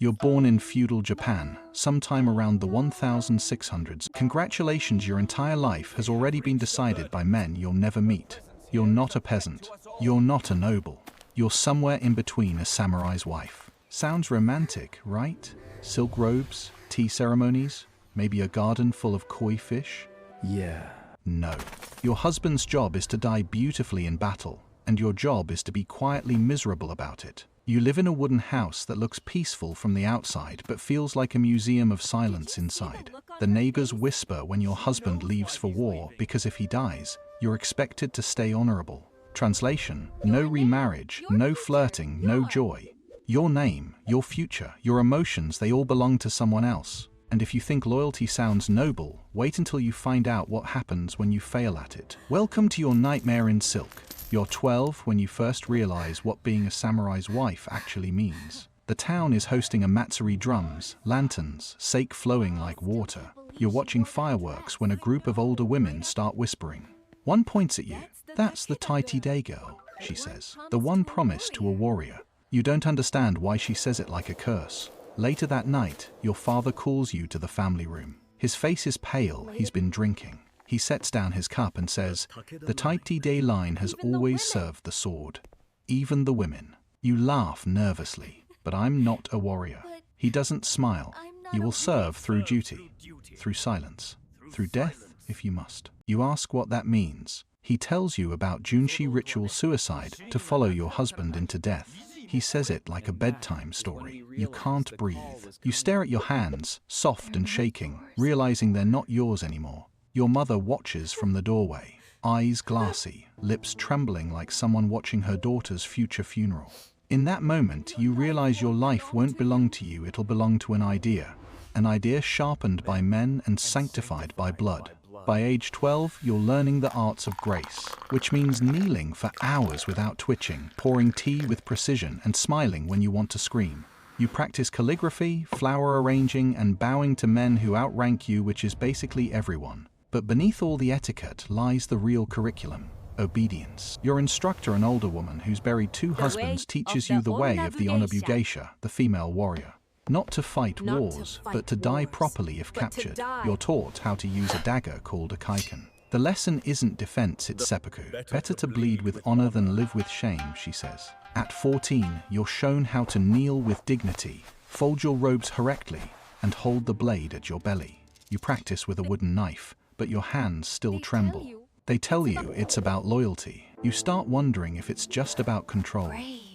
You're born in feudal Japan, sometime around the 1600s. Congratulations, your entire life has already been decided by men you'll never meet. You're not a peasant. You're not a noble. You're somewhere in between a samurai's wife. Sounds romantic, right? Silk robes, tea ceremonies, maybe a garden full of koi fish? Yeah. No. Your husband's job is to die beautifully in battle, and your job is to be quietly miserable about it. You live in a wooden house that looks peaceful from the outside but feels like a museum of silence inside. The neighbors whisper when your husband leaves for war because if he dies, you're expected to stay honorable. Translation: no remarriage, no flirting, no joy. Your name, your future, your emotions, they all belong to someone else. And if you think loyalty sounds noble, wait until you find out what happens when you fail at it. Welcome to your nightmare in silk. You're 12 when you first realize what being a samurai's wife actually means. The town is hosting a matsuri, drums, lanterns, sake flowing like water. You're watching fireworks when a group of older women start whispering. One points at you. That's the Taiti Day girl, she says. The one promised to a warrior. You don't understand why she says it like a curse. Later that night, your father calls you to the family room. His face is pale, he's been drinking. He sets down his cup and says, "The Taiti Day line has always served the sword. Even the women." You laugh nervously, "But I'm not a warrior." He doesn't smile. "You will serve through duty, through silence, through death if you must." You ask what that means. He tells you about Junshi ritual suicide to follow your husband into death. He says it like a bedtime story. You can't breathe. You stare at your hands, soft and shaking, realizing they're not yours anymore. Your mother watches from the doorway, eyes glassy, lips trembling like someone watching her daughter's future funeral. In that moment, you realize your life won't belong to you, it'll belong to an idea sharpened by men and sanctified by blood. By age 12, you're learning the arts of grace, which means kneeling for hours without twitching, pouring tea with precision, and smiling when you want to scream. You practice calligraphy, flower arranging, and bowing to men who outrank you, which is basically everyone. But beneath all the etiquette lies the real curriculum: obedience. Your instructor, an older woman who's buried two husbands, teaches you the way of the Onobugeisha, the female warrior. Not to fight wars, but to die properly if captured. You're taught how to use a dagger called a kaiken. The lesson isn't defense, it's seppuku. Better to bleed with honor than live with shame, she says. At 14, you're shown how to kneel with dignity, fold your robes correctly, and hold the blade at your belly. You practice with a wooden knife, but your hands still tremble. They tell you it's about loyalty. You start wondering if it's just about control.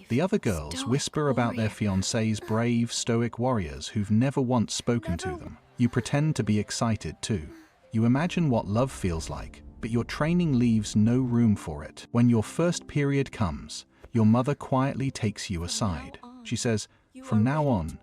The other girls whisper about their fiancés, brave, stoic warriors who've never once spoken to them. You pretend to be excited too. You imagine what love feels like, but your training leaves no room for it. When your first period comes, your mother quietly takes you aside. She says, "From now on,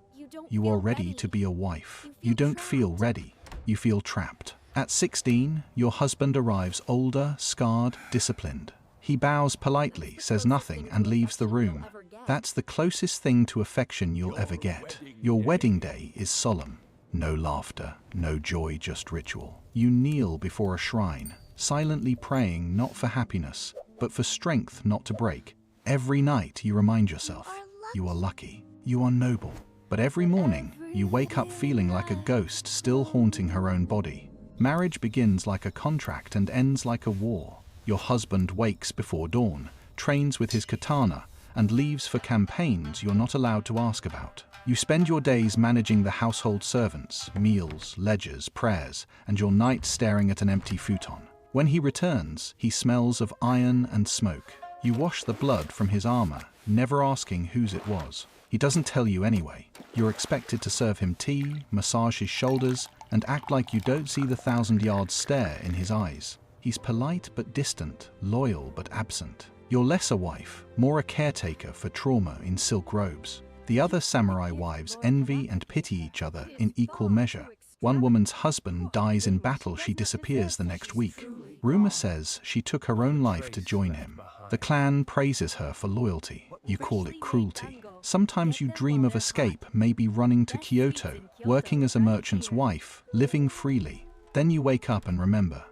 you are ready to be a wife." You don't feel ready. You feel trapped. At 16, your husband arrives older, scarred, disciplined. He bows politely, says nothing, and leaves the room. That's the closest thing to affection you'll ever get. Your wedding day is solemn. No laughter, no joy, just ritual. You kneel before a shrine, silently praying not for happiness, but for strength not to break. Every night you remind yourself, you are lucky, you are noble. But every morning, you wake up feeling like a ghost still haunting her own body. Marriage begins like a contract and ends like a war. Your husband wakes before dawn, trains with his katana, and leaves for campaigns you're not allowed to ask about. You spend your days managing the household servants, meals, ledgers, prayers, and your nights staring at an empty futon. When he returns, he smells of iron and smoke. You wash the blood from his armor, never asking whose it was. He doesn't tell you anyway. You're expected to serve him tea, massage his shoulders, and act like you don't see the 1,000-yard stare in his eyes. He's polite but distant, loyal but absent. You're less a wife, more a caretaker for trauma in silk robes. The other samurai wives envy and pity each other in equal measure. One woman's husband dies in battle, she disappears the next week. Rumor says she took her own life to join him. The clan praises her for loyalty. You call it cruelty. Sometimes you dream of escape, maybe running to Kyoto, working as a merchant's wife, living freely. Then you wake up and remember,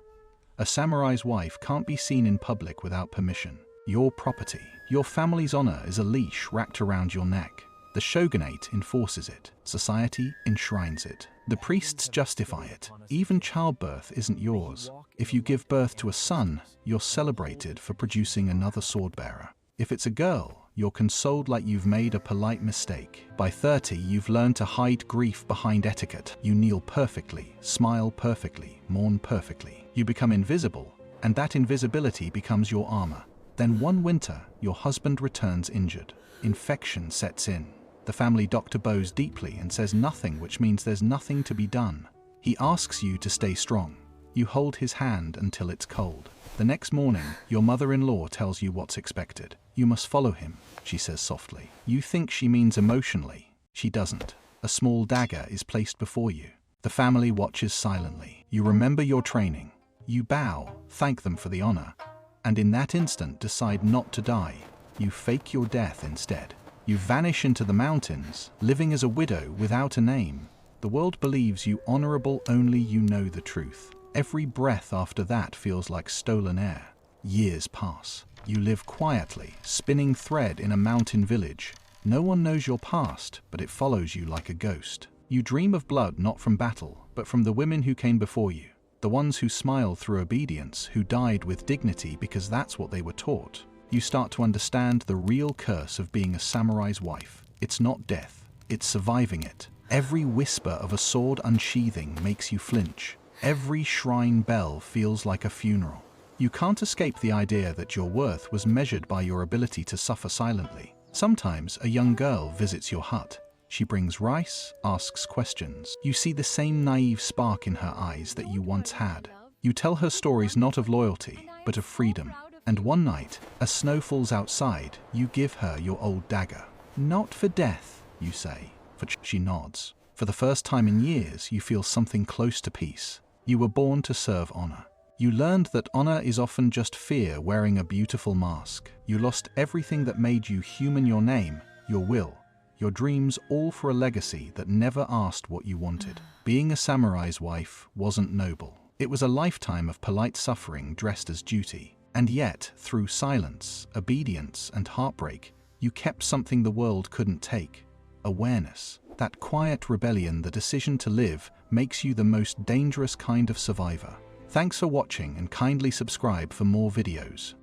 a samurai's wife can't be seen in public without permission. Your property, your family's honor is a leash wrapped around your neck. The shogunate enforces it. Society enshrines it. The priests justify it. Even childbirth isn't yours. If you give birth to a son, you're celebrated for producing another sword-bearer. If it's a girl, you're consoled like you've made a polite mistake. By 30, you've learned to hide grief behind etiquette. You kneel perfectly, smile perfectly, mourn perfectly. You become invisible, and that invisibility becomes your armor. Then one winter, your husband returns injured. Infection sets in. The family doctor bows deeply and says nothing, which means there's nothing to be done. He asks you to stay strong. You hold his hand until it's cold. The next morning, your mother-in-law tells you what's expected. You must follow him, she says softly. You think she means emotionally. She doesn't. A small dagger is placed before you. The family watches silently. You remember your training. You bow, thank them for the honor, and in that instant decide not to die. You fake your death instead. You vanish into the mountains, living as a widow without a name. The world believes you honorable, only you know the truth. Every breath after that feels like stolen air. Years pass. You live quietly, spinning thread in a mountain village. No one knows your past, but it follows you like a ghost. You dream of blood not from battle, but from the women who came before you. The ones who smiled through obedience, who died with dignity because that's what they were taught. You start to understand the real curse of being a samurai's wife. It's not death, it's surviving it. Every whisper of a sword unsheathing makes you flinch. Every shrine bell feels like a funeral. You can't escape the idea that your worth was measured by your ability to suffer silently. Sometimes a young girl visits your hut. She brings rice, asks questions. You see the same naive spark in her eyes that you once had. You tell her stories not of loyalty, but of freedom. And one night, as snow falls outside, you give her your old dagger. Not for death, you say. She nods. For the first time in years, you feel something close to peace. You were born to serve honor. You learned that honor is often just fear wearing a beautiful mask. You lost everything that made you human: your name, your will, your dreams, all for a legacy that never asked what you wanted. Being a samurai's wife wasn't noble. It was a lifetime of polite suffering dressed as duty. And yet, through silence, obedience, and heartbreak, you kept something the world couldn't take: awareness. That quiet rebellion, the decision to live, makes you the most dangerous kind of survivor. Thanks for watching, and kindly subscribe for more videos.